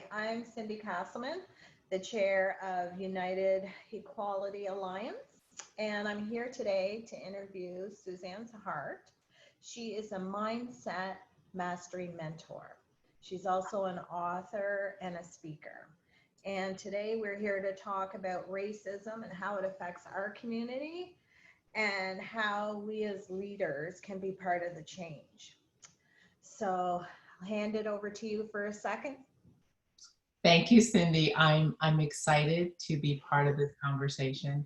Hi, I'm Cindy Casselman, the chair of United Equality Alliance, and I'm here today to interview Suzan Hart. She is a mindset mastery mentor. She's also an author and a speaker. And today we're here to talk about racism and how it affects our community and how we as leaders can be part of the change. So I'll hand it over to you for a second. Thank you, Cindy. I'm excited to be part of this conversation,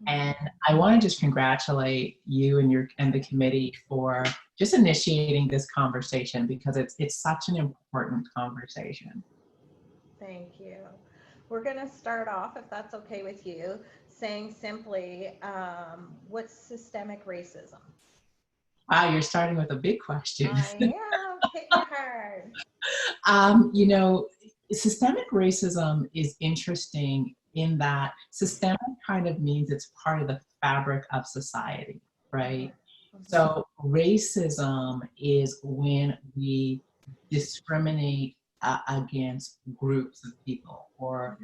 and I want to just congratulate you and the committee for just initiating this conversation because it's such an important conversation. Thank you. We're going to start off, if that's okay with you, saying simply, what's systemic racism? Wow, you're starting with a big question. I am hitting you hard. You know, systemic racism is interesting in that systemic kind of means it's part of the fabric of society, right? So racism is when we discriminate against groups of people, or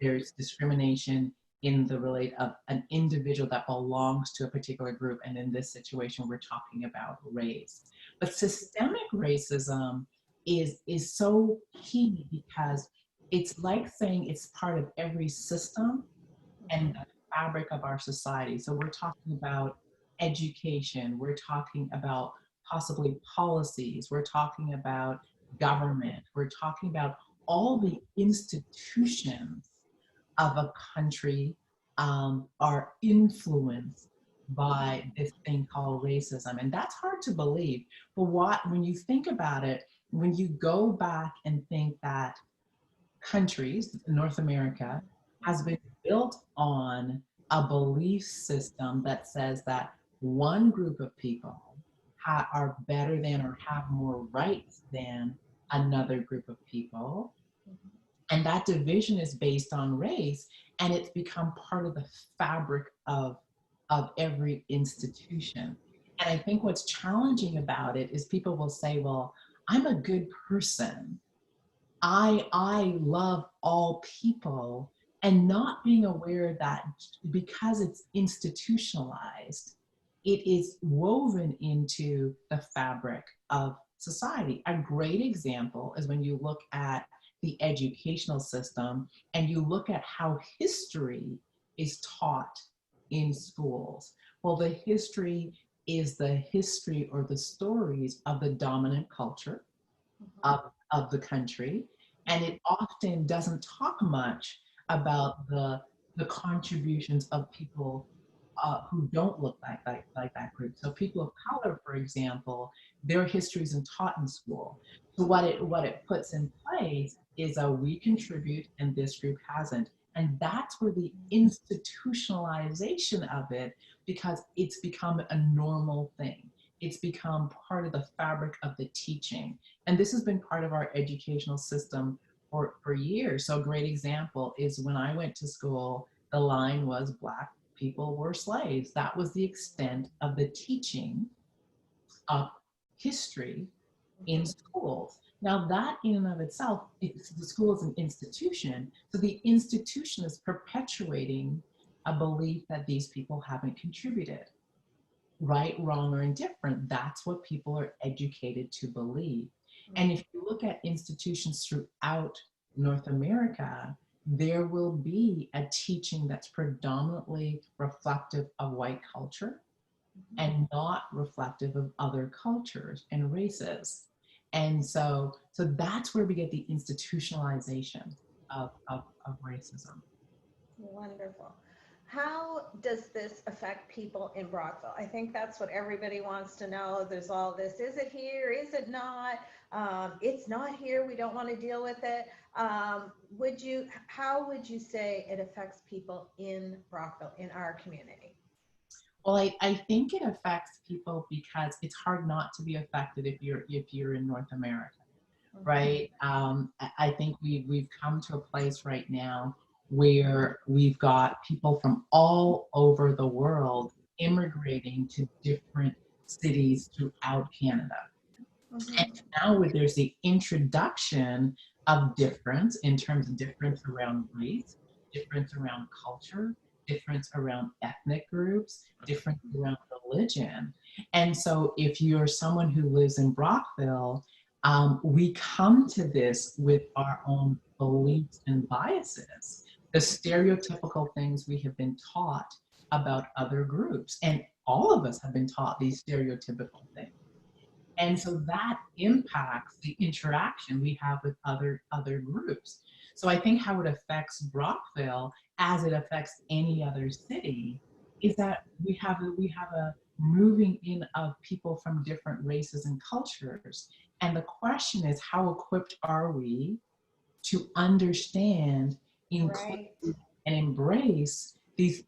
there's discrimination in the relate of an individual that belongs to a particular group. And in this situation, we're talking about race. But systemic racism is so key because it's like saying it's part of every system and the fabric of our society. So we're talking about education, we're talking about possibly policies, we're talking about government, we're talking about all the institutions of a country are influenced by this thing called racism. And that's hard to believe. But when you think about it, when you go back and think that countries, North America, has been built on a belief system that says that one group of people are better than or have more rights than another group of people. And that division is based on race, and it's become part of the fabric of every institution. And I think what's challenging about it is people will say, well, I'm a good person. I love all people, and not being aware that because it's institutionalized, it is woven into the fabric of society. A great example is when you look at the educational system and you look at how history is taught in schools. Well, the history is the history or the stories of the dominant culture of the country, and it often doesn't talk much about the contributions of people who don't look like that group. So people of color, for example, their history isn't taught in school. So what it puts in place is we contribute and this group hasn't. And that's where the institutionalization of it, because it's become a normal thing. It's become part of the fabric of the teaching. And this has been part of our educational system for years. So a great example is when I went to school, the line was Black people were slaves. That was the extent of the teaching of history in schools. Now that in and of itself, the school is an institution. So the institution is perpetuating a belief that these people haven't contributed. Right, wrong, or indifferent, that's what people are educated to believe. And if you look at institutions throughout North America, there will be a teaching that's predominantly reflective of white culture and not reflective of other cultures and races. And so that's where we get the institutionalization of racism. Wonderful. How does this affect people in Brockville? I think that's what everybody wants to know. There's all this, is it here? Is it not? It's not here. We don't want to deal with it. How would you say it affects people in Brockville, in our community? Well, I think it affects people because it's hard not to be affected if you're in North America, right? I think we've come to a place right now where we've got people from all over the world immigrating to different cities throughout Canada. And now there's the introduction of difference in terms of difference around race, difference around culture, difference around ethnic groups, difference around religion. And so if you're someone who lives in Brockville, we come to this with our own beliefs and biases, the stereotypical things we have been taught about other groups. And all of us have been taught these stereotypical things. And so that impacts the interaction we have with other groups. So I think how it affects Brockville, as it affects any other city, is that we have a moving in of people from different races and cultures. And the question is, how equipped are we to understand, include, Right. and embrace these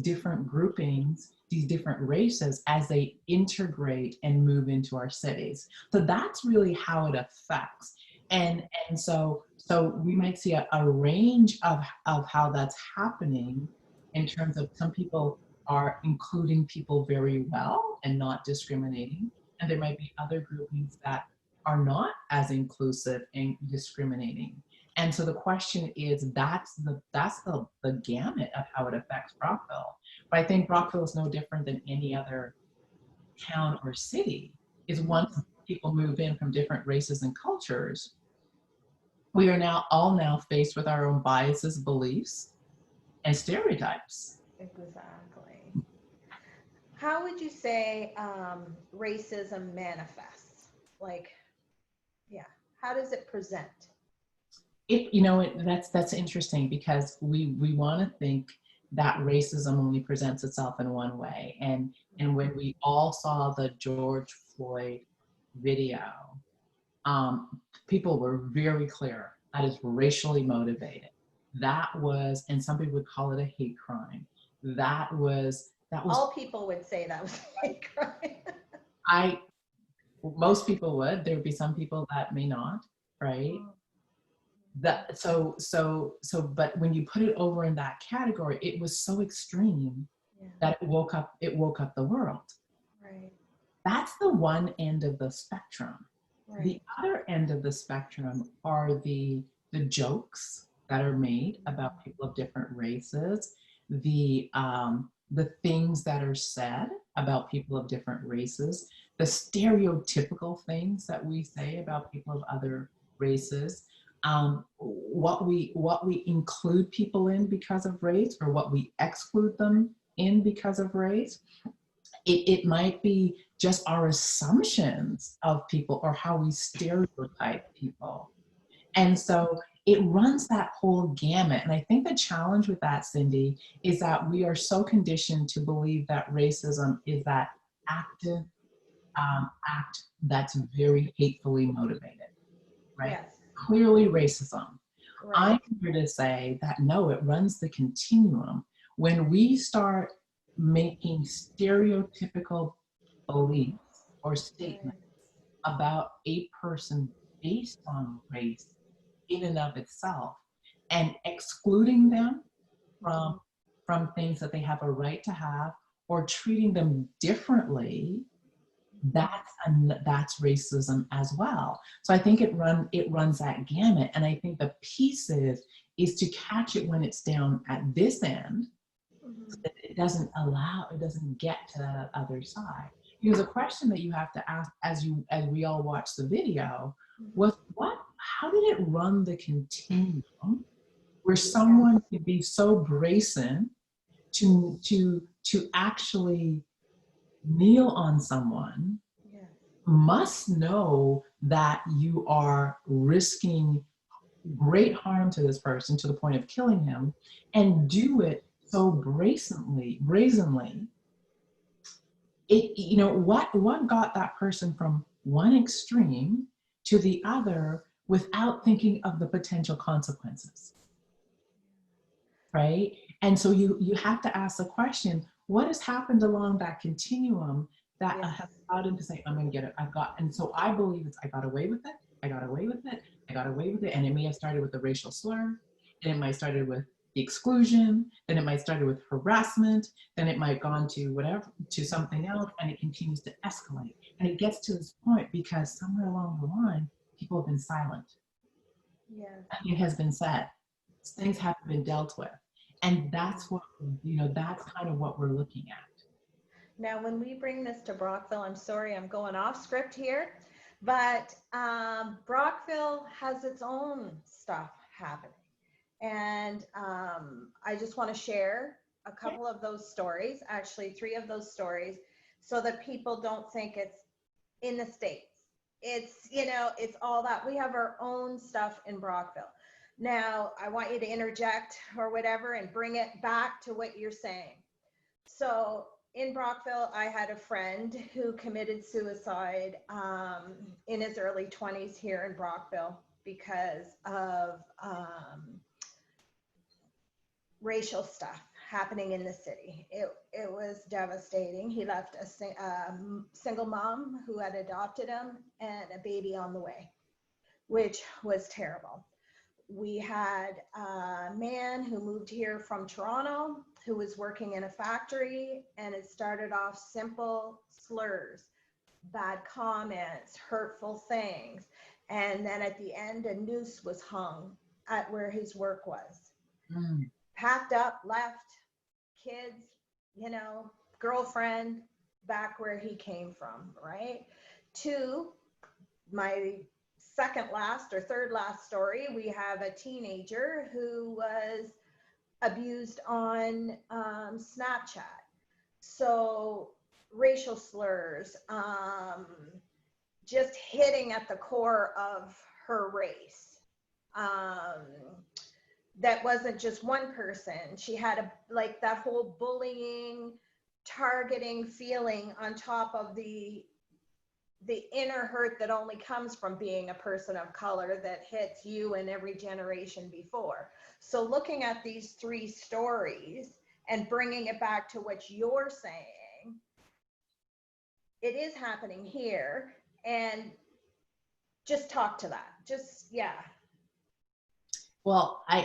different groupings, these different races as they integrate and move into our cities. So that's really how it affects. And so we might see a range of how that's happening in terms of some people are including people very well and not discriminating. And there might be other groupings that are not as inclusive and discriminating. And so the question is, that's the gamut of how it affects Brockville. But I think Brockville is no different than any other town or city. Is once people move in from different races and cultures, we are now faced with our own biases, beliefs, and stereotypes. Exactly. How would you say racism manifests? Like, yeah, how does it present? That's interesting because we want to think that racism only presents itself in one way. And when we all saw the George Floyd video, people were very clear that is racially motivated. That was, and some people would call it a hate crime. That was All people would say that was a hate crime. I most people would. There would be some people that may not, right? But when you put it over in that category, it was so extreme that it woke up the world. Right. That's the one end of the spectrum. Right. The other end of the spectrum are the jokes that are made about people of different races, the things that are said about people of different races, the stereotypical things that we say about people of other races, what we include people in because of race, or what we exclude them in because of race. It might be just our assumptions of people or how we stereotype people. And so it runs that whole gamut. And I think the challenge with that, Cindy, is that we are so conditioned to believe that racism is that active act that's very hatefully motivated, right? Yes. Clearly racism. Right. I'm here to say that no, it runs the continuum. When we start making stereotypical beliefs or statements about a person based on race in and of itself, and excluding them from things that they have a right to have, or treating them differently, that's racism as well. So I think it runs that gamut, and I think the piece is to catch it when it's down at this end, so that it doesn't get to that other side. Because a question that you have to ask as we all watch the video was, how did it run the continuum where someone could be so brazen to actually kneel on someone, must know that you are risking great harm to this person to the point of killing him, and do it so brazenly. What got that person from one extreme to the other without thinking of the potential consequences, right? And so you have to ask the question, what has happened along that continuum that has allowed him to say, I'm going to get it, and so I believe I got away with it, and it may have started with a racial slur, and it might have started with the exclusion, then it might have started with harassment, then it might have gone to something else, and it continues to escalate. And it gets to this point because somewhere along the line, people have been silent. Yes. Nothing has been said. Things haven't been dealt with. And that's what, that's kind of what we're looking at. Now, when we bring this to Brockville, I'm sorry, I'm going off script here, but Brockville has its own stuff happening. And I just want to share a couple of those stories, actually, 3 of those stories, so that people don't think it's in the States. It's, it's all that. We have our own stuff in Brockville. Now, I want you to interject or whatever and bring it back to what you're saying. So in Brockville, I had a friend who committed suicide in his early 20s here in Brockville because of racial stuff happening in the city. It was devastating. He left a single mom who had adopted him and a baby on the way, which was terrible. We had a man who moved here from Toronto who was working in a factory, and it started off simple slurs, bad comments, hurtful things. And then at the end, a noose was hung at where his work was. Mm. Packed up, left, kids, girlfriend, back where he came from, right? 2, my second last or third last story, we have a teenager who was abused on Snapchat. So racial slurs, just hitting at the core of her race. That wasn't just one person. She had that whole bullying, targeting feeling on top of the inner hurt that only comes from being a person of color that hits you and every generation before. So looking at these 3 stories and bringing it back to what you're saying, it is happening here, and just talk to that. Well, I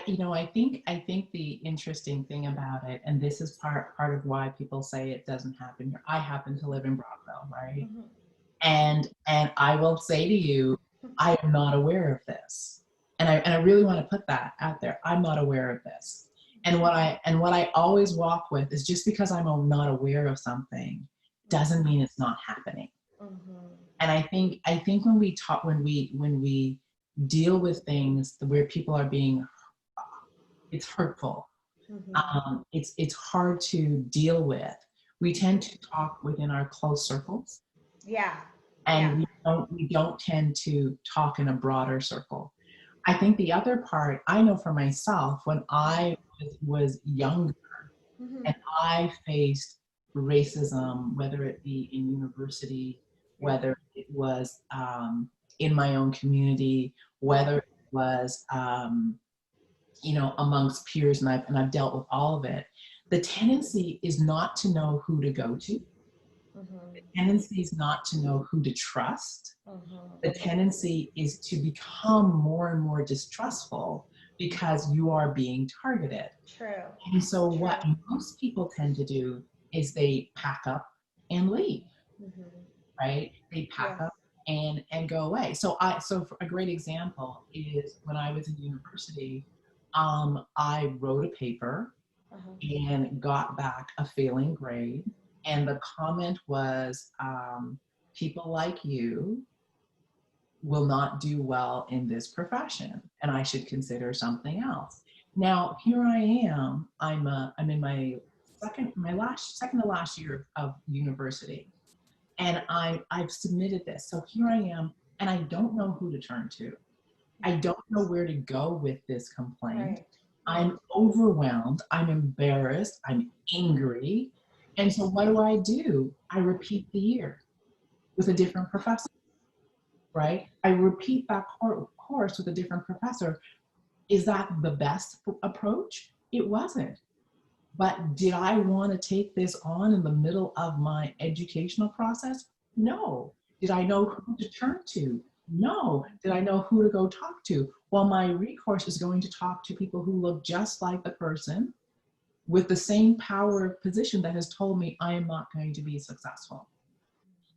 think the interesting thing about it, and this is part of why people say it doesn't happen here. I happen to live in Brockville, right? Mm-hmm. And I will say to you, I am not aware of this. And I really want to put that out there. I'm not aware of this. And what I always walk with is, just because I'm not aware of something doesn't mean it's not happening. Mm-hmm. And I think when we deal with things where people are being, it's hurtful. Mm-hmm. It's hard to deal with. We tend to talk within our close circles. Yeah. And we don't tend to talk in a broader circle. I think the other part, I know for myself, when I was younger, mm-hmm. and I faced racism, whether it be in university, whether it was in my own community, whether it was amongst peers, and I've dealt with all of it. The tendency is not to know who to go to. Mm-hmm. The tendency is not to know who to trust. Mm-hmm. The tendency is to become more and more distrustful because you are being targeted. True. And so what most people tend to do is they pack up and leave. Mm-hmm. Right? They pack up and go away. So for a great example is when I was in university, I wrote a paper and got back a failing grade. And the comment was, people like you will not do well in this profession, and I should consider something else. Now, here I am. I'm in my second to last year of university, and I've submitted this. So here I am, and I don't know who to turn to. I don't know where to go with this complaint. Right. I'm overwhelmed. I'm embarrassed. I'm angry. And so what do? I repeat the year with a different professor, right? I repeat that course with a different professor. Is that the best approach? It wasn't. But did I want to take this on in the middle of my educational process? No. Did I know who to turn to? No. Did I know who to go talk to? Well, my recourse is going to talk to people who look just like the person with the same power of position that has told me I am not going to be successful.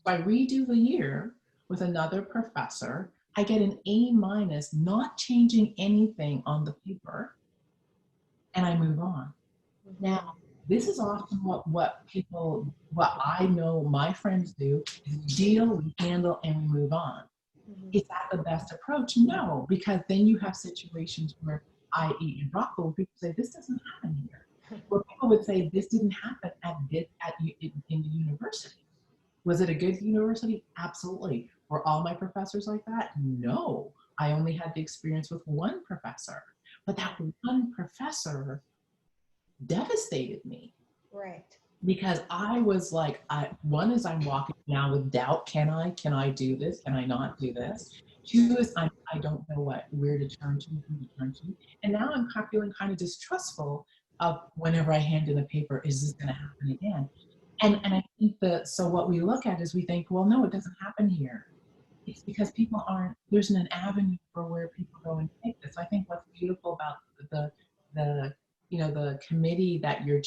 So I redo the year with another professor I get an A minus, not changing anything on the paper, and I move on. Now, Mhm. this is often what I know my friends do is we deal, we handle, and we move on. Mhm. Is that the best approach? No, because then you have situations where, i.e., in Brockville, where people say, this doesn't happen here. Where people would say, this didn't happen in the university. Was it a good university? Absolutely. Were all my professors like that? No. I only had the experience with one professor. But that one professor devastated me Right. because I was like, one is I'm walking now with doubt. Can I do this? Can I not do this? Two Right. is I don't know where to turn to, who to turn to. And now I'm feeling kind of distrustful of whenever I hand in a paper, is this going to happen again? And I think so what we look at is we think, well, no, it doesn't happen here. It's because people aren't, there's an avenue for where people go and take this. I think what's beautiful about the, the the committee that you're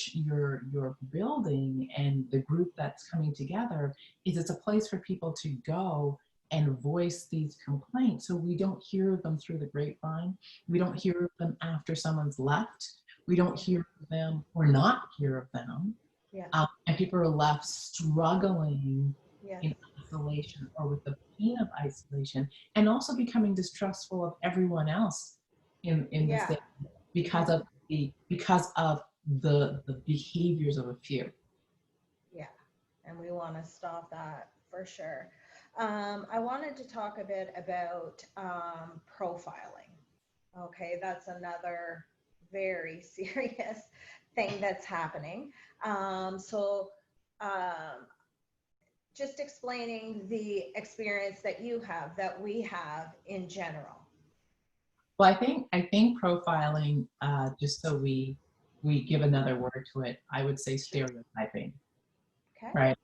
building and the group that's coming together is it's a place for people to go and voice these complaints so we don't hear them through the grapevine, we don't hear them after someone's left, we don't hear them or not hear of them, Yeah. and people are left struggling Yes. in isolation or with the pain of isolation and also becoming distrustful of everyone else in the Yeah. state because Yeah. of the behaviors of a few. Yeah. And we want to stop that for sure. I wanted to talk a bit about profiling. Okay, that's another very serious thing that's happening. So, um, just explaining the experience that you have, that we have in general. Well, I think profiling, just so we give another word to it, I would say Sure. stereotyping, Okay. right?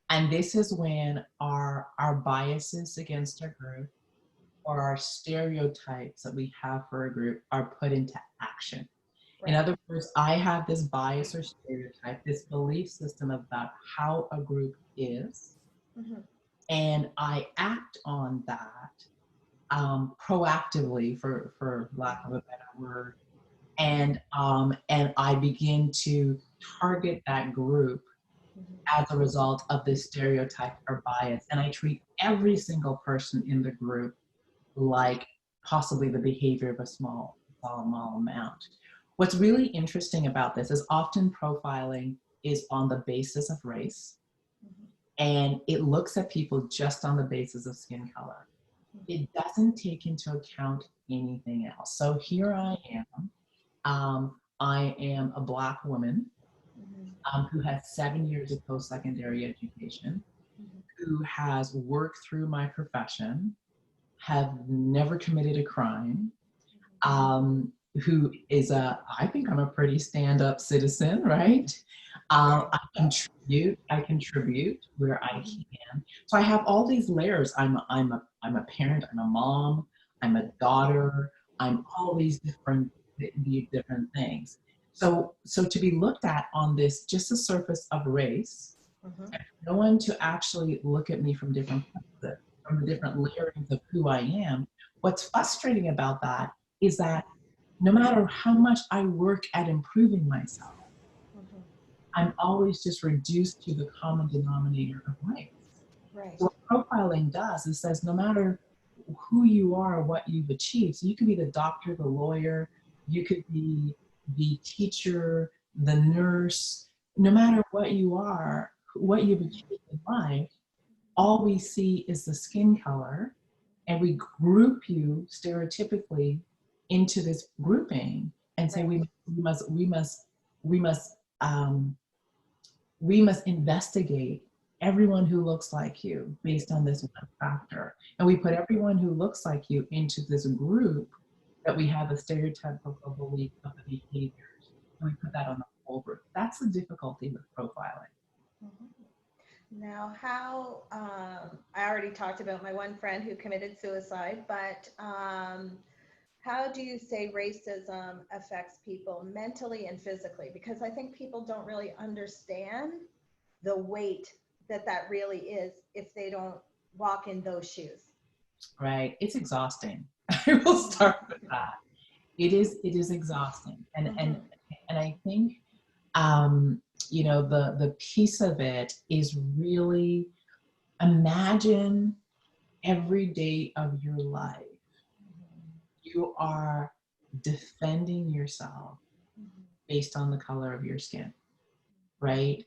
And this is when our biases against a group or our stereotypes that we have for a group are put into action. In Right. other words, I have this bias or stereotype, this belief system about how a group is, Hmm. and I act on that proactively, for lack of a better word, and I begin to target that group Hmm. as a result of this stereotype or bias, and I treat every single person in the group like possibly the behavior of a small amount. What's really interesting about this is often profiling is on the basis of race, and it looks at people just on the basis of skin color. It doesn't take into account anything else. So here I am. I am a Black woman Hmm. who has 7 years of post-secondary education, who has worked through my profession, have never committed a crime, who is I think I'm a pretty stand-up citizen, right? Very I contribute where I much. can. So I have all these layers. I'm a parent, I'm a mom, I'm a daughter, I'm all these different things. So to be looked at on this just the surface of race, Hmm. no one to actually look at me from different places, from the different layerings of who I am. What's frustrating about that is that no matter how much I work at improving myself, Hmm. I'm always just reduced to the common denominator of race. Right. So what profiling does is says no matter who you are or what you've achieved, so you could be the doctor, the lawyer, you could be the teacher, the nurse, no matter what you are, what you've achieved in life, all we see is the skin color, and we group you stereotypically into this grouping and say Right. we must um, we must investigate everyone who looks like you based on this one factor, and we put everyone who looks like you into this group that we have a stereotypical belief of the behaviors, and we put that on the whole group. That's the difficulty with profiling. Mhm. Now, how, I already talked about my one friend who committed suicide, but how do you say racism affects people mentally and physically? Because I think people don't really understand the weight that that really is if they don't walk in those shoes. right? It's exhausting. I will start with that. It is exhausting. And I think, you know, the piece of it is really imagine every day of your life, you are defending yourself based on the color of your skin, right?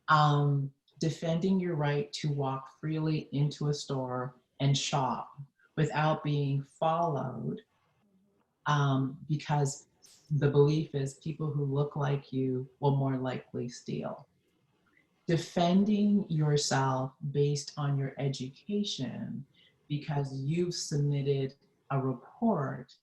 Um, Defending your right to walk freely into a store and shop without being followed, because the belief is people who look like you will more likely steal. Defending yourself based on your education because you've submitted a report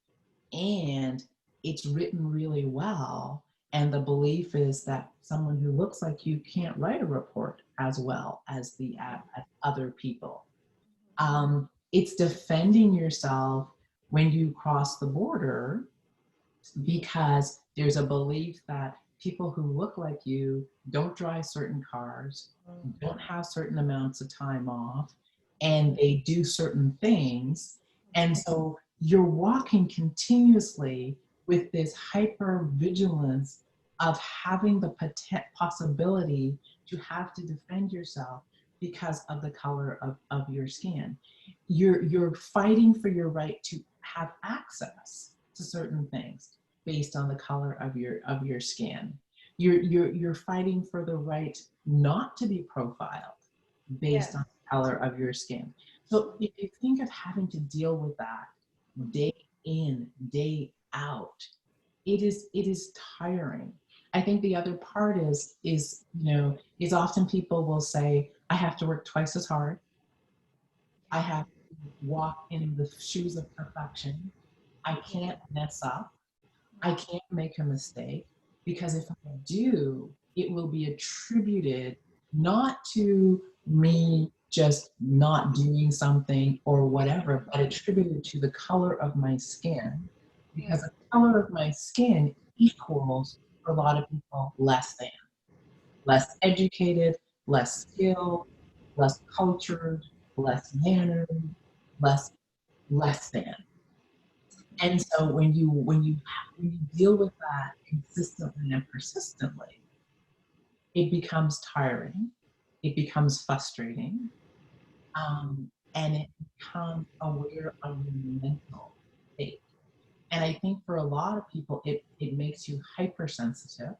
and it's written really well, and the belief is that someone who looks like you can't write a report as well as as other people. It's defending yourself when you cross the border because there's a belief that people who look like you don't drive certain cars, don't have certain amounts of time off, and they do certain things. And so you're walking continuously with this hyper vigilance of having the possibility to have to defend yourself because of the color of your skin. You're fighting for your right to have access to certain things based on the color of your skin. You're fighting for the right not to be profiled based on the color of your skin. So if you think of having to deal with that day in, day out, it is tiring. I think the other part is you know is often people will say, I have to work twice as hard. I have to walk in the shoes of perfection. I can't mess up. I can't make a mistake because if I do, it will be attributed not to me just not doing something or whatever, but attributed to the color of my skin because the color of my skin equals for a lot of people less than, less educated, less skilled, less cultured, less mannered, less less than. And so when you deal with that consistently and persistently, it becomes tiring, it becomes frustrating, and it becomes aware of your mental state. And I think for a lot of people, it makes you hypersensitive,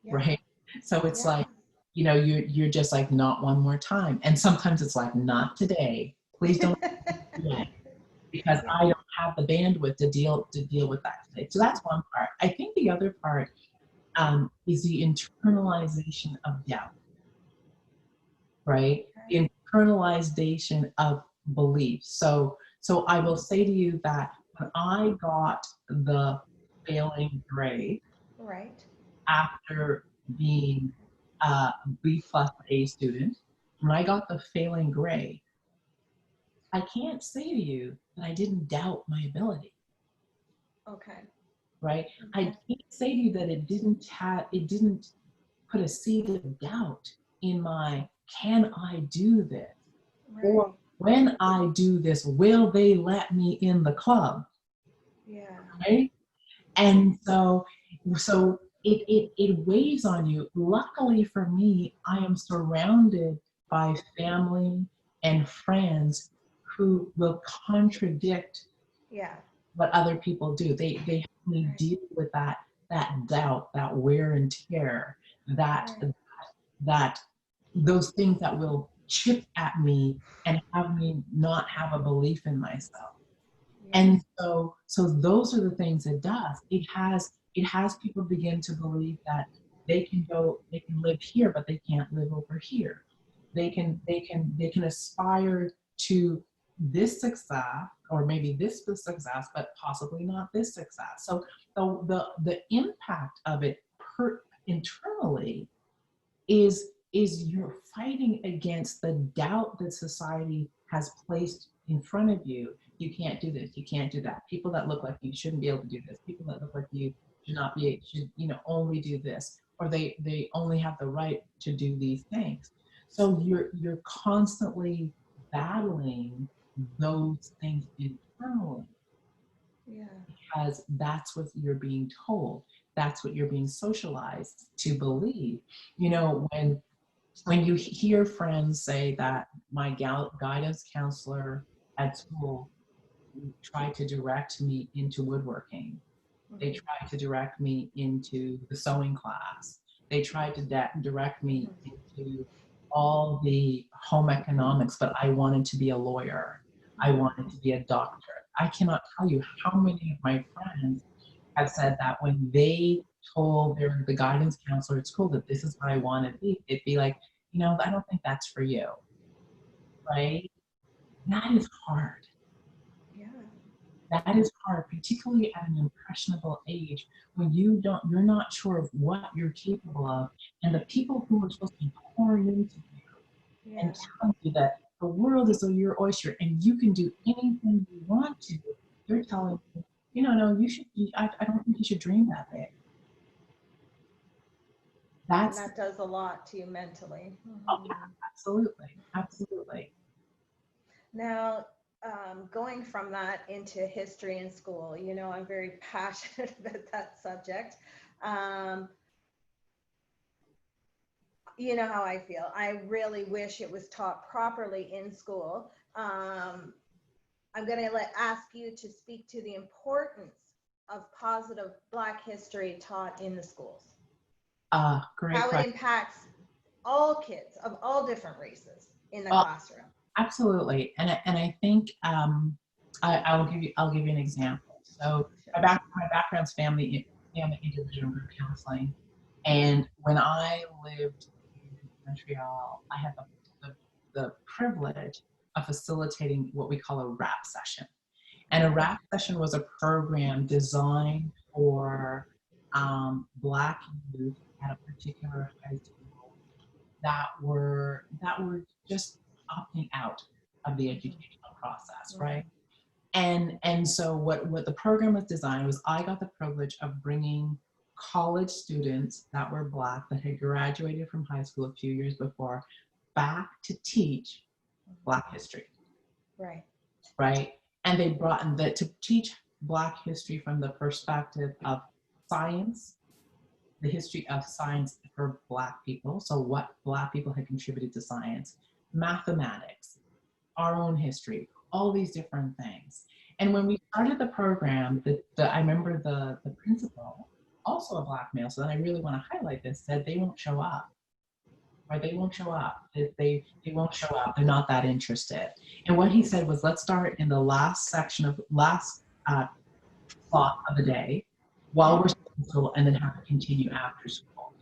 right? So it's like, you know, you're just like, not one more time. And sometimes it's like, not today. Please don't do that because I don't have the bandwidth to deal with that today. So that's one part. I think the other part is the internalization of doubt, right? The internalization of belief. So I will say to you that when I got the failing grade, Right. after being a B plus A student, when I got the failing grade, I can't say to you that I didn't doubt my ability. Okay. Right? I can't say to you that it didn't put a seed of doubt in my, can I do this? Right. Or when I do this, will they let me in the club? Yeah. Right? And so it weighs on you. Luckily for me, I am surrounded by family and friends who will contradict what other people do. They help me deal with that doubt, that wear and tear, that those things that will chip at me and have me not have a belief in myself. And so those are the things it does. It has people begin to believe that they can live here, but they can't live over here. They can aspire to this success or maybe this success, but possibly not this success. So the impact of it internally is you're fighting against the doubt that society has placed in front of you. You can't do this, you can't do that. People that look like you shouldn't be able to do this. People that look like you should only do this, or they only have the right to do these things. So you're constantly battling those things internally Yeah. because that's what you're being told. That's what you're being socialized to believe. You know, when you hear friends say that my guidance counselor at school tried to direct me into woodworking, they Mhm. tried to direct me into the sewing class, they tried to direct me Mhm. into all the home economics, but I wanted to be a lawyer. I wanted to be a doctor. I cannot tell you how many of my friends have said that when they told the guidance counselor at school that this is what I want to be, it'd be like, you know, I don't think that's for you, right? That is hard. Yeah. That is hard, particularly at an impressionable age when you're not sure of what you're capable of, and the people who are supposed to be pouring into you Yeah. and telling you that the world is your oyster and you can do anything you want to, they're telling you, you know, no, you should. I don't think you should dream that big. And That's that does a lot to you mentally. oh yeah, Mhm. absolutely, absolutely. Now, going from that into history in school, you know, I'm very passionate about that subject. Um, you know how I feel. I really wish it was taught properly in school. I'm going to ask you to speak to the importance of positive Black history taught in the schools, Great how it question. impacts all kids of all different races in the Oh, classroom. absolutely, and I think I'll give you an example. So Sure. my background's family intervention group counseling, and when I lived in Montreal, I had the privilege of facilitating what we call a rap session. And a rap session was a program designed for Black youth at a particular high school that were just opting out of the educational process, right? Mhm. And so what the program was designed was I got the privilege of bringing college students that were Black that had graduated from high school a few years before back to teach Black history, Right. right? And they brought in that to teach Black history from the perspective of science, the history of science for Black people, so what Black people had contributed to science, mathematics, our own history, all these different things. And when we started the program, I remember the principal, also a Black male, so then I really want to highlight this, said they won't show up. Right? They won't show up. They won't show up. They're not that interested. And what he said was, let's start in the last section of last slot of the day while we're still in school, and then have it continue after school.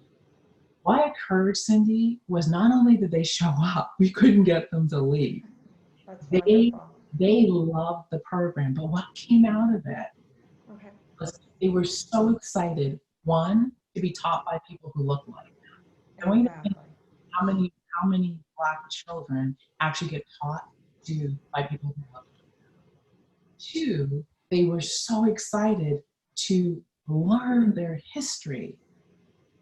What occurred, Cindy, was not only did they show up, we couldn't get them to leave. That's They wonderful. they loved the program, but what came out of it Okay. was they were so excited. One, to be taught by people who look like them. I want you to think Exactly. how many Black children actually get taught by people who look like them. Two, they were so excited to learn their history.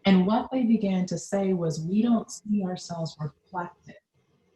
And what they began to say was, we don't see ourselves reflected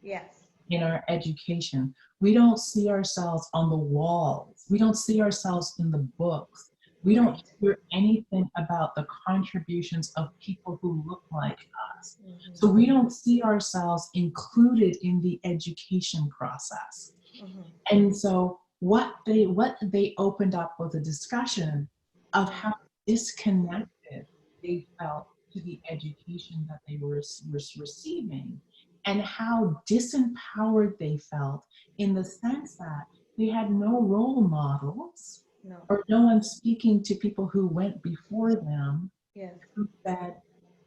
Yes. in our education. We don't see ourselves on the walls. We don't see ourselves in the books. We don't Right. hear anything about the contributions of people who look like us. So Mhm. we don't see ourselves included in the education process. Mhm. And so what they opened up was a discussion of Yeah. how disconnected they felt to the education that they were receiving, and how disempowered they felt in the sense that they had no role models No. or no one speaking to people who went before them Yes. who said,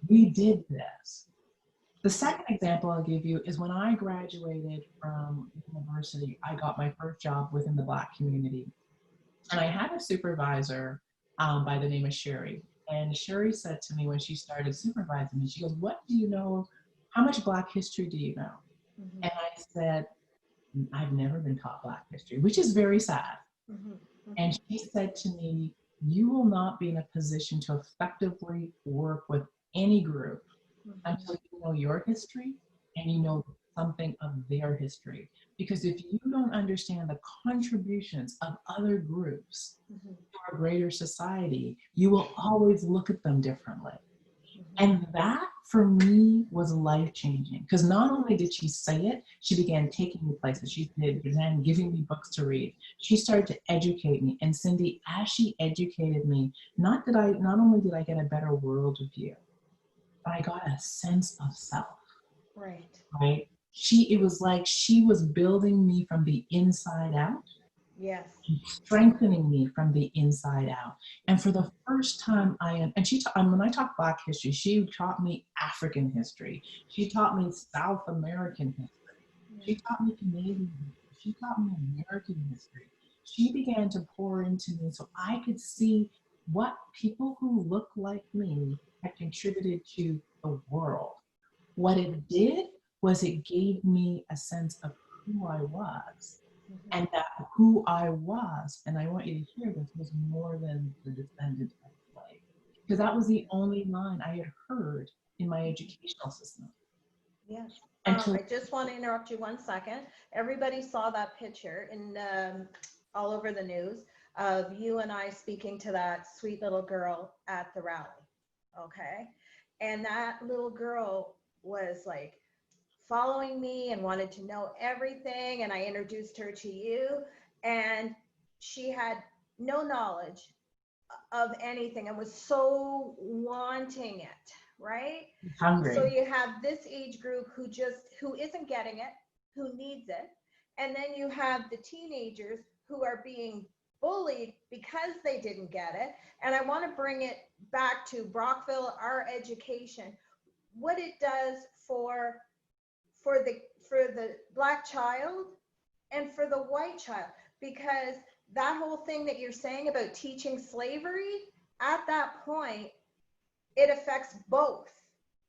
we did this. The second example I'll give you is when I graduated from university, I got my first job within the Black community. And I had a supervisor by the name of Sherry. And Sherry said to me when she started supervising me, she goes, what do you know? How much Black history do you know? Mhm. And I said, I've never been taught Black history, which is very sad. Mhm. And Mhm. she said to me, you will not be in a position to effectively work with any group Mhm. until you know your history and you know the something of their history. Because if you don't understand the contributions of other groups Mhm. to our greater society, you will always look at them differently. Mhm. And that for me was life changing, because not only did she say it, she began taking me places. She began giving me books to read. She started to educate me. And Cindy, as she educated me, not only did I get a better world view, but I got a sense of self, Right. right? It was like she was building me from the inside out, Yes. strengthening me from the inside out. And for the first time, when I talk Black history, she taught me African history. She taught me South American history. She taught me Canadian history. She taught me American history. She began to pour into me so I could see what people who look like me had contributed to the world. What it did was it gave me a sense of who I was, Mhm. and that who I was, and I want you to hear this, was more than the descendant of slave. Because that was the only line I had heard in my educational system. Yes. Until I just want to interrupt you 1 second. Everybody saw that picture in all over the news of you and I speaking to that sweet little girl at the rally. Okay. And that little girl was like following me and wanted to know everything. And I introduced her to you. And she had no knowledge of anything and was so wanting it, right? So hungry. you have this age group who isn't getting it, who needs it, and then you have the teenagers who are being bullied because they didn't get it. And I want to bring it back to Brockville, our education, what it does for the for the Black child and for the white child, because that whole thing that you're saying about teaching slavery, at that point it affects both.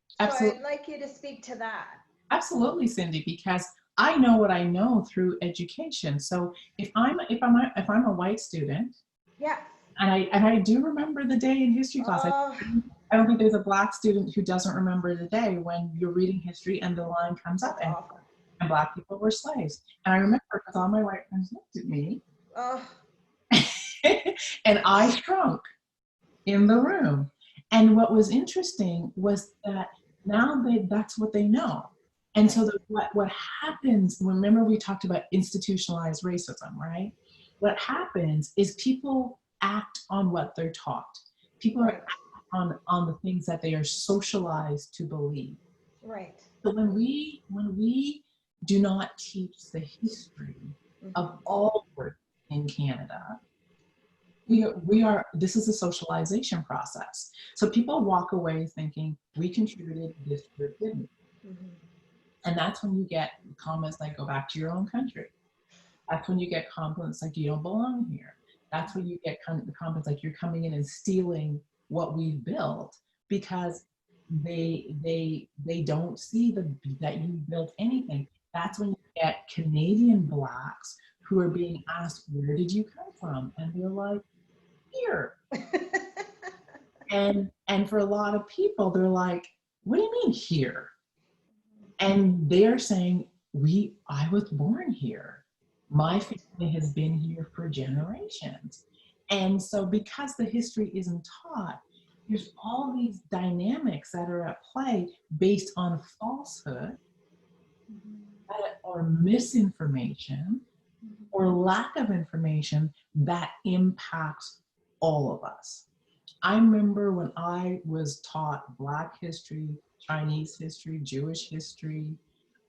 So Absolutely, I'd like you to speak to that. absolutely, Cindy, because I know what I know through education. So if I'm a white student, Yes. and I do remember the day in history class. Oh, I don't think there's a Black student who doesn't remember the day when you're reading history and the line comes up that's and awful. Black people were slaves. And I remember because all my white friends looked at me Oh, and I shrunk in the room. And what was interesting was that now that's what they know. And right. so what happens, remember we talked about institutionalized racism, right? What happens is people act on what they're taught. People are Right. on the things that they are socialized to believe. Right. So when we do not teach the history of Mm-hmm. all groups in Canada, we are this is a socialization process. So people walk away thinking we contributed, this group didn't. Mm-hmm. And that's when you get comments like go back to your own country. That's when you get compliments like you don't belong here. That's when you get the comments like you're coming in and stealing what we've built, because they don't see that you built anything. That's when you get Canadian Blacks who are being asked, where did you come from? And they're like, here. And for a lot of people, they're like, what do you mean here? And they're saying, I was born here. My Right. family has been here for generations. And so because the history isn't taught, there's all these dynamics that are at play based on falsehood or misinformation or lack of information that impacts all of us. I remember when I was taught Black history, Chinese history, Jewish history,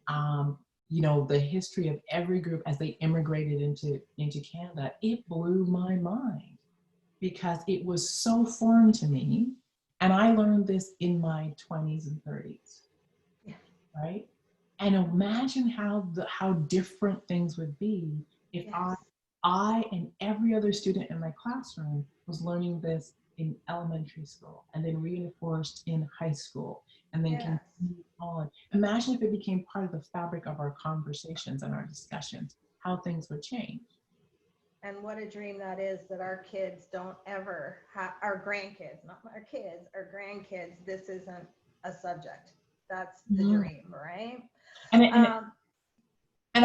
um, the history of every group as they immigrated into Canada, it blew my mind because it was so foreign to me. And I learned this in my 20s and 30s, Yeah. right? And imagine how different things would be if Yes. I and every other student in my classroom was learning this in elementary school and then reinforced in high school and then Yes. continued on. Imagine if it became part of the fabric of our conversations and our discussions, how things would change. And what a dream that is, that our kids don't ever have, our grandkids, not our kids, our grandkids, this isn't a subject. That's the dream, right? And it, and it, Um, and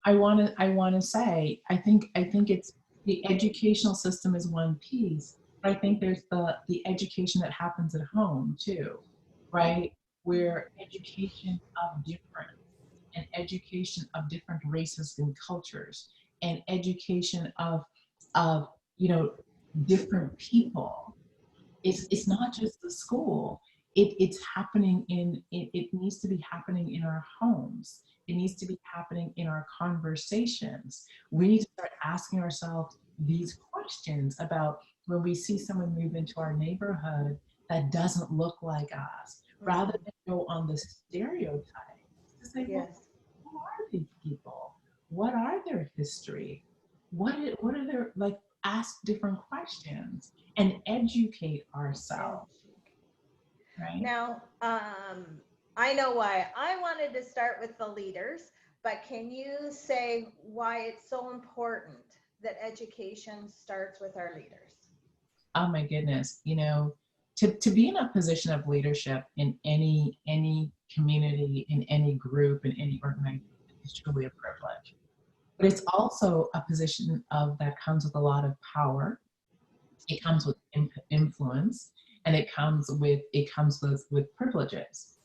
I want to say I think it's the educational system is one piece, but I think there's the education that happens at home too, right? Where education of difference and education of different races and cultures and education of different people. It's not just the school. It's happening it needs to be happening in our homes. It needs to be happening in our conversations. We need to start asking ourselves these questions about when we see someone move into our neighborhood that doesn't look like us, rather than go on the stereotypes to say, well, yes. who are these people? What are their history? What are their, like, ask different questions and educate ourselves, right? Now, I know why I wanted to start with the leaders, but can you say why it's so important that education starts with our leaders? Oh my goodness, to be in a position of leadership in any community, in any group, in any organization is truly a privilege. But it's also a position of that comes with a lot of power. It comes with influence, and it comes with privileges.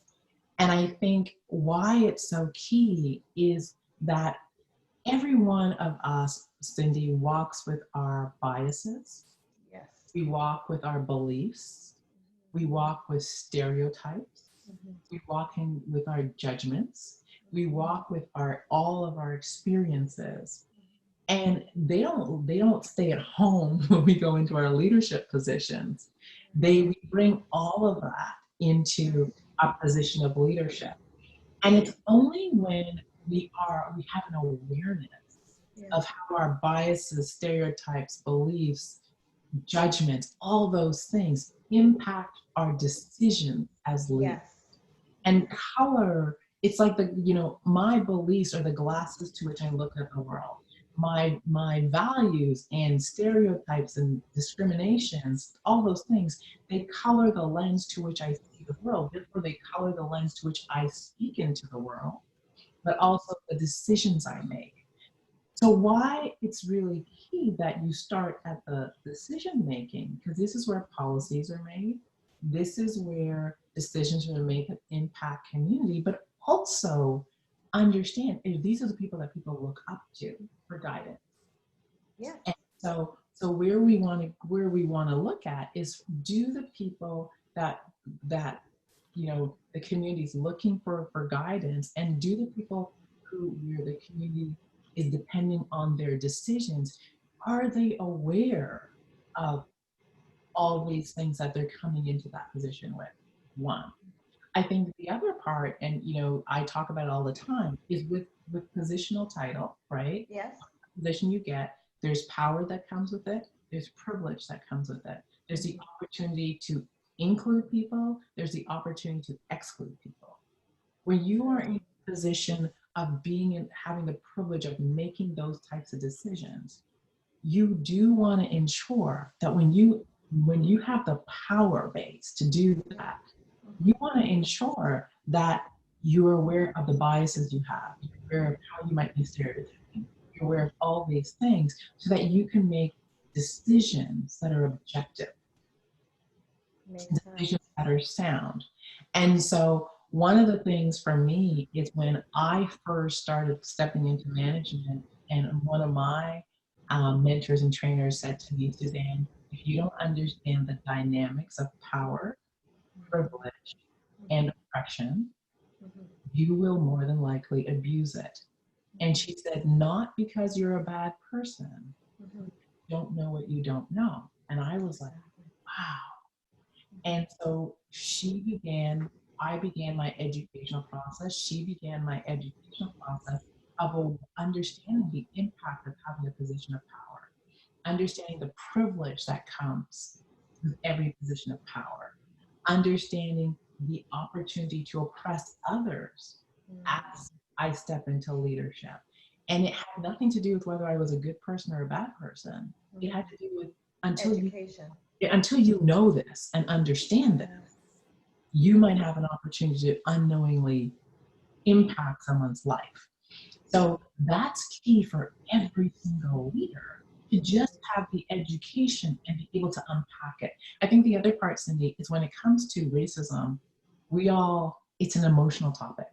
And I think why it's so key is that every one of us, Cindy, walks with our biases. Yes. We walk with our beliefs. We walk with stereotypes. Mhm. We walk in with our judgments. We walk with all of our experiences. And they don't stay at home when we go into our leadership positions. We bring all of that into a position of leadership. And it's only when we have an awareness of Yes. how our biases, stereotypes, beliefs, judgments, all those things impact our decisions as leaders. Yes. And color, it's like my beliefs are the glasses to which I look at the world. My values and stereotypes and discriminations, all those things, they color the lens to which I see the world. Therefore, they color the lens to which I speak into the world, but also the decisions I make. So why it's really key that you start at the decision making, because this is where policies are made. This is where decisions are made that impact community, but also understand if these are the people that people look up to for guidance. Yes. And so where we want to look at is, do the people that the community is looking for guidance, and do the people where the community is depending on their decisions, are they aware of all these things that they're coming into that position with? One. I think the other part, and I talk about it all the time, is with positional title, right? Yes. Position you get, there's power that comes with it, there's privilege that comes with it. There's the opportunity to include people, there's the opportunity to exclude people. When you are in a position of being and having the privilege of making those types of decisions, you do want to ensure that when you have the power base to do that, you want to ensure that you're aware of the biases you have, you're aware of how you might be stereotyping, you're aware of all these things, so that you can make decisions that are objective, Makes sense. decisions that are sound. And so one of the things for me is when I first started stepping into management, and one of my mentors and trainers said to me, Suzanne, if you don't understand the dynamics of power, privilege, and oppression, Mhm. you will more than likely abuse it. And she said, not because you're a bad person, Mhm. you don't know what you don't know. And I was like, wow. And so I began my educational process. She began my educational process of understanding the impact of having a position of power, understanding the privilege that comes with every position of power, understanding the opportunity to oppress others as I step into leadership. And it had nothing to do with whether I was a good person or a bad person. It had to do with until you Education. until you know this and understand this, Yes. you might have an opportunity to unknowingly impact someone's life. So that's key for every single leader, to just have the education and be able to unpack it. I think the other part, Cindy, is when it comes to racism, it's an emotional topic.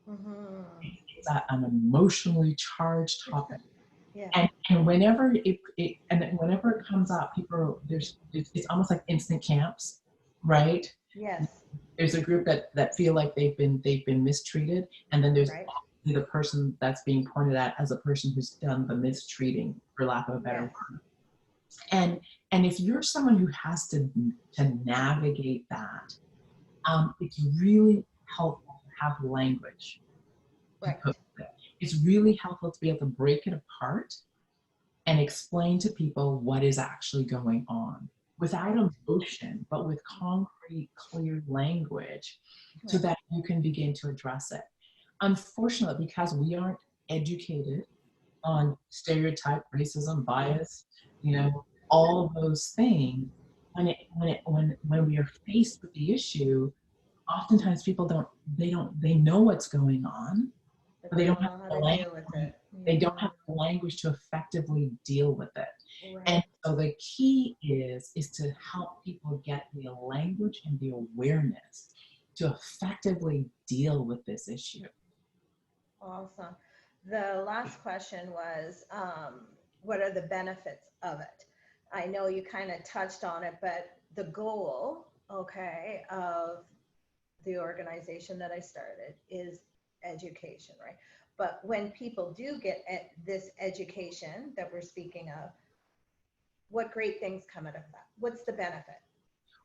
Mm-hmm. It's an emotionally charged topic. Yeah. And whenever whenever it comes up, it's almost like instant camps, right? Yes. There's a group that feel like they've been mistreated, and then there's Right. the person that's being pointed at as a person who's done the mistreating, for lack of a better word. And if you're someone who has to navigate that, it's really helpful to have language. Right. It's really helpful to be able to break it apart and explain to people what is actually going on without emotion, but with concrete, clear language, so that you can begin to address it. Unfortunately, because we aren't educated on stereotype, racism, bias, all of those things, when we are faced with the issue, oftentimes people they know what's going on, but they don't have the language. They don't have the language to effectively deal with it. Right. And so the key is to help people get the language and the awareness to effectively deal with this issue. Awesome. The last question was, what are the benefits of it? I know you kind of touched on it, but the goal, okay, of the organization that I started is education, right? But when people do get this education that we're speaking of, what great things come out of that? What's the benefit?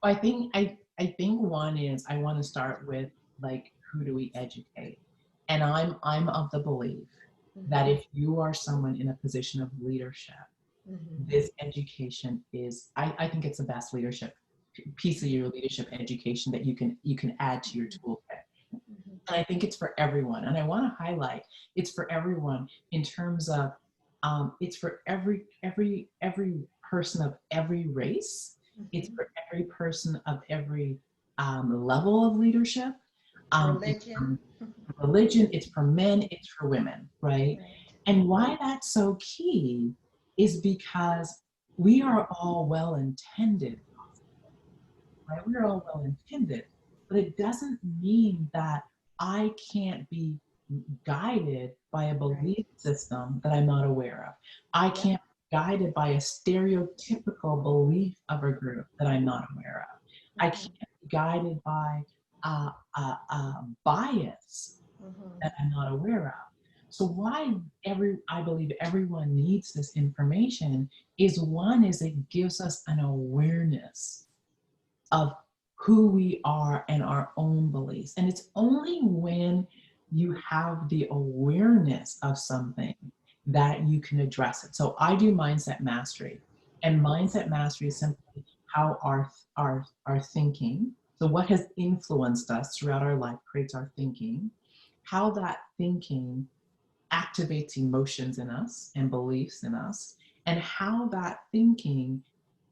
I think one is, I want to start with, like, who do we educate? And I'm of the belief that if you are someone in a position of leadership, this education is, I think it's the best leadership piece of your leadership education that you can add to your toolkit. And I think it's for everyone. And I want to highlight, it's for everyone in terms of, it's for every person of every race. It's for every person of every level of leadership. Religion, it's for men, it's for women, right? And why that's so key is because we are all well-intended, right? We're all well-intended, but it doesn't mean that I can't be guided by a belief system that I'm not aware of. I can't be guided by a stereotypical belief of a group that I'm not aware of. I can't be guided by bias that I'm not aware of. So why I believe everyone needs this information is, one, is it gives us an awareness of who we are and our own beliefs. And it's only when you have the awareness of something that you can address it. So I do mindset mastery, and mindset mastery is simply how our thinking, so what has influenced us throughout our life creates our thinking, how that thinking activates emotions in us and beliefs in us, and how that thinking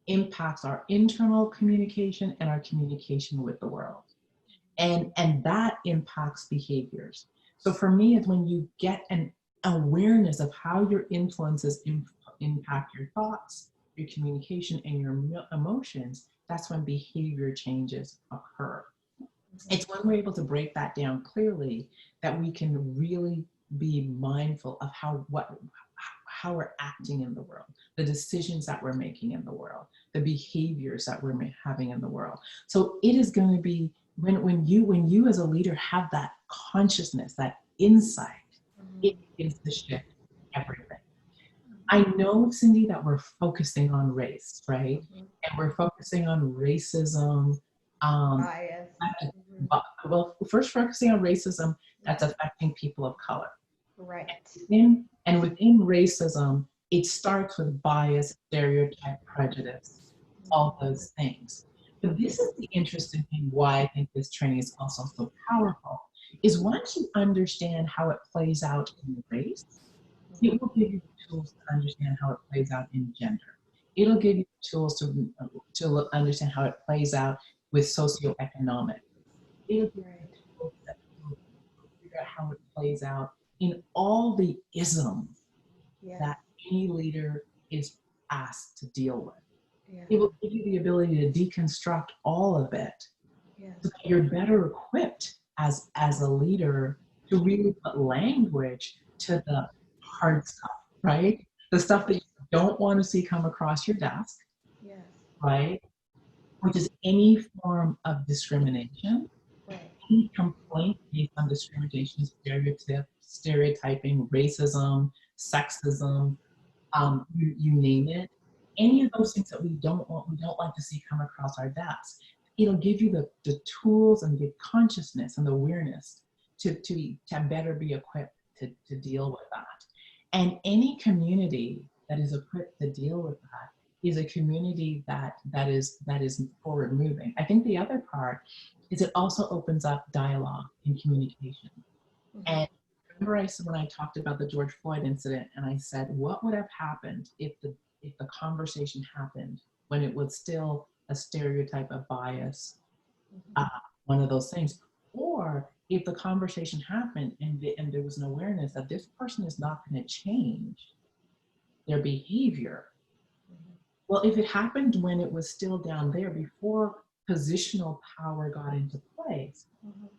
impacts our internal communication and our communication with the world. And that impacts behaviors. So for me, it's when you get an awareness of how your influences impact your thoughts, your communication, and your emotions, that's when behavior changes occur. It's when we're able to break that down clearly that we can really be mindful of how we're acting in the world, the decisions that we're making in the world, the behaviors that we're having in the world. So it is going to be when you as a leader have that consciousness, that insight, it begins to shift everything. I know, Cindy, that we're focusing on race, right? And we're focusing on racism. Bias. Well, first focusing on racism that's affecting people of color. Right. And within racism, it starts with bias, stereotype, prejudice, all those things. But this is the interesting thing, why I think this training is also so powerful, is once you understand how it plays out in race, it will give you the tools to understand how it plays out in gender. It'll give you tools to understand how it plays out with socioeconomic. It'll give you tools that will figure out how it plays out in all the isms Yes. that any leader is asked to deal with. Yeah. It will give you the ability to deconstruct all of it Yes. so that you're better equipped as a leader to really put language to the hard stuff, right? The stuff that you don't want to see come across your desk, Yes. right? Which is any form of discrimination, Right. any complaint based on discrimination, stereotyping, racism, sexism, you name it. Any of those things that we don't like to see come across our desks. It'll give you the tools and the consciousness and the awareness to better be equipped to deal with that. And any community that is equipped to deal with that is a community that is forward moving. I think the other part is it also opens up dialogue and communication. Mhm. And remember I said when I talked about the George Floyd incident, and I said, what would have happened if the conversation happened when it was still a stereotype of bias, one of those things, or if the conversation happened and there was an awareness that this person is not going to change their behavior. Well, if it happened when it was still down there before positional power got into place,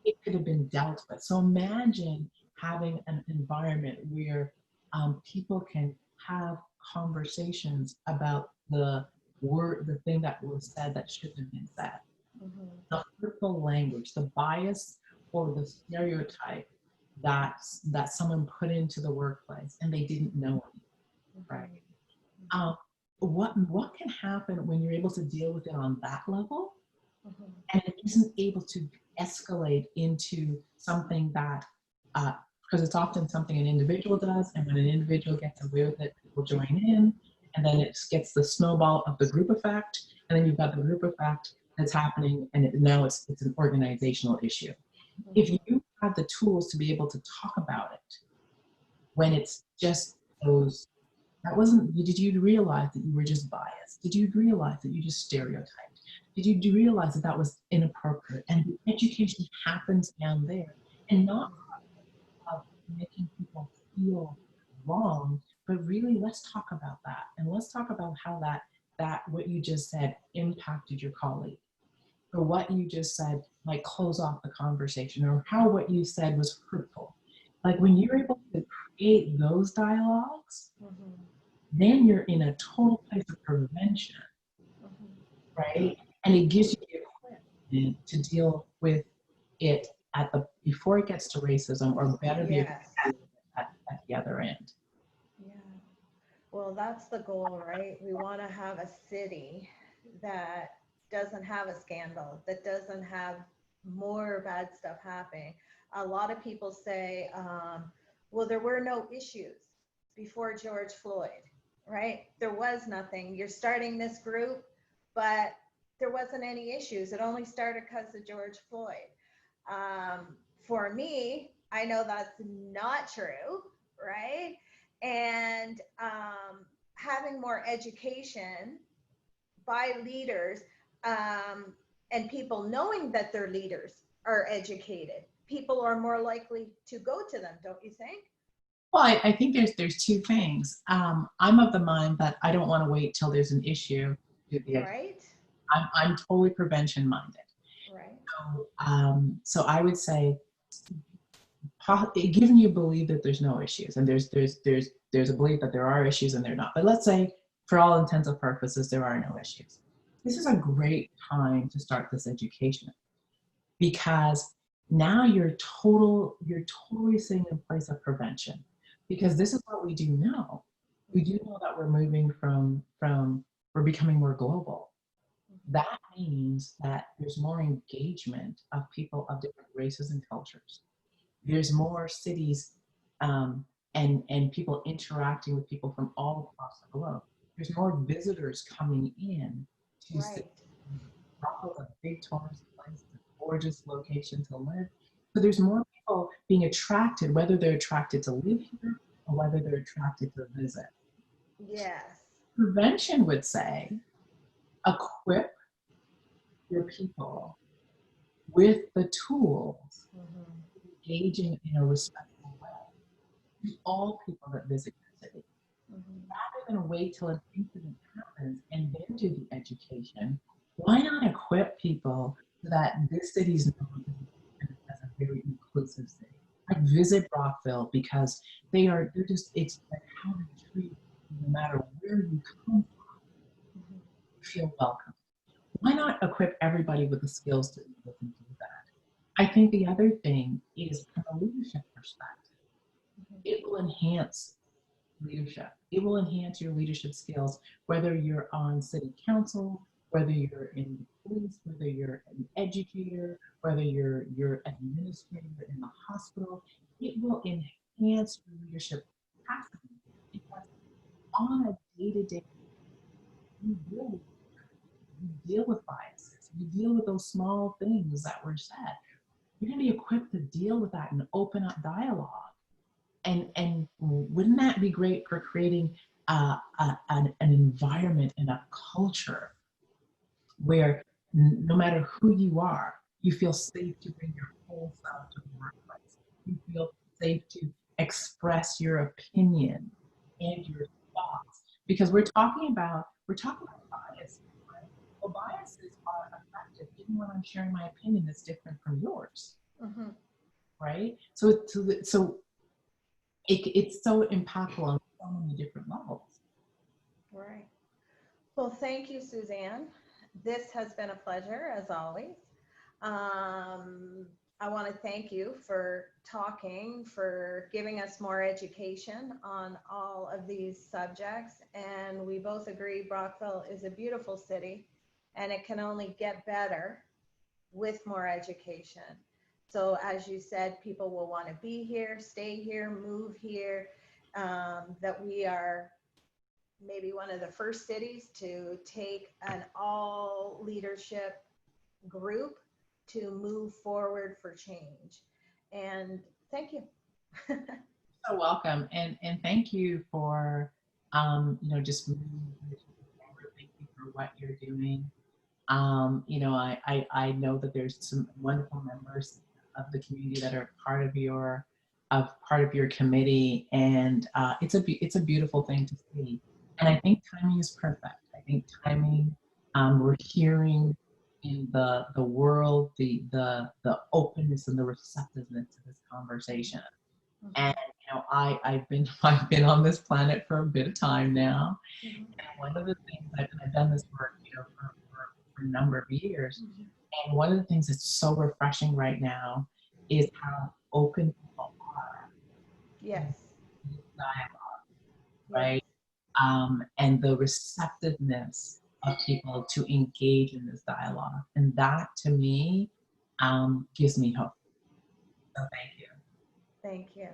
it could have been dealt with. So imagine having an environment where people can have conversations about the thing that was said that shouldn't have been said, the hurtful language, the bias or the stereotype that someone put into the workplace and they didn't know it, right? What can happen when you're able to deal with it on that level, and it isn't able to escalate into something that, because it's often something an individual does, and when an individual gets away with it, people join in, and then it gets the snowball of the group effect, and then you've got the group effect that's happening, and now it's an organizational issue. If you have the tools to be able to talk about it when it's just those, that wasn't, did you realize that you were just biased? Did you realize that you just stereotyped? Did you realize that that was inappropriate? And the education happens down there, and not of making people feel wrong, but really let's talk about that. And let's talk about how that what you just said impacted your colleague, or what you just said like close off the conversation, or how what you said was hurtful. Like when you're able to create those dialogues, then you're in a total place of prevention, right? And it gives you the equipment to deal with it before it gets to racism, or better be able to at the other end. Yeah. Well, that's the goal, right? We want to have a city that doesn't have a scandal, that doesn't have more bad stuff happening. A lot of people say, well, there were no issues before George Floyd, right? There was nothing. You're starting this group, but there wasn't any issues. It only started because of George Floyd. For me, I know that's not true, right? And having more education by leaders, and people knowing that their leaders are educated, people are more likely to go to them, don't you think? Well, I think there's two things. I'm of the mind that I don't want to wait till there's an issue to do the education. Right. I'm totally prevention minded. Right. So I would say, given you believe that there's no issues, and there's a belief that there are issues and they're not, but let's say for all intents and purposes there are no issues. This is a great time to start this education, because now you're totally sitting in place of prevention, because this is what we do know. We do know that we're moving we're becoming more global. That means that there's more engagement of people of different races and cultures. There's more cities and people interacting with people from all across the globe. There's more visitors coming in to Right. Brockville, a big tourist place, a gorgeous location to live. So there's more people being attracted, whether they're attracted to live here or whether they're attracted to visit. Yes. Prevention would say, equip your people with the tools, Mhm. engaging in a respectful way to all people that visit your city. Mhm. Rather than wait till an incident happens and then do the education, why not equip people so that this city is known as a very inclusive city? I visit Brockville because they're just, it's like how they treat you no matter where you come from, Mhm. you feel welcome. Why not equip everybody with the skills to be able to do that? I think the other thing is from a leadership perspective, Mhm. it will enhance leadership. It will enhance your leadership skills, whether you're on city council, whether you're in the police, whether you're an educator, whether you're an administrator in the hospital. It will enhance your leadership capacity because on a day-to-day, you deal, you deal with biases. You deal with those small things that were said. You're going to be equipped to deal with that and open up dialogue. And wouldn't that be great for creating an environment and a culture where no matter who you are, you feel safe to bring your whole self to the workplace. You feel safe to express your opinion and your thoughts because we're talking about bias, right? Well, biases are effective even when I'm sharing my opinion that's different from yours, Mhm. right? So it's so impactful on so many different levels. Right. Well, thank you, Suzanne. This has been a pleasure as always. Um, I want to thank you for talking, for giving us more education on all of these subjects. And we both agree Brockville is a beautiful city and it can only get better with more education. So, as you said, people will want to be here, stay here, move here, that we are maybe one of the first cities to take an all leadership group to move forward for change. And thank you. So welcome, and thank you for just moving forward. Thank you for what you're doing. I know that there's some wonderful members of the community that are part of your committee, and it's a beautiful thing to see. And I think timing is perfect. I think timing. We're hearing in the world the openness and the receptiveness to this conversation. And Mhm. I've been on this planet for a bit of time now, Mhm. and one of the things I've done this work, for a number of years. Mhm. And one of the things that's so refreshing right now is how open people are Yes. to dialogue, Yes. right? And the receptiveness of people to engage in this dialogue. And that to me gives me hope. So thank you. Thank you.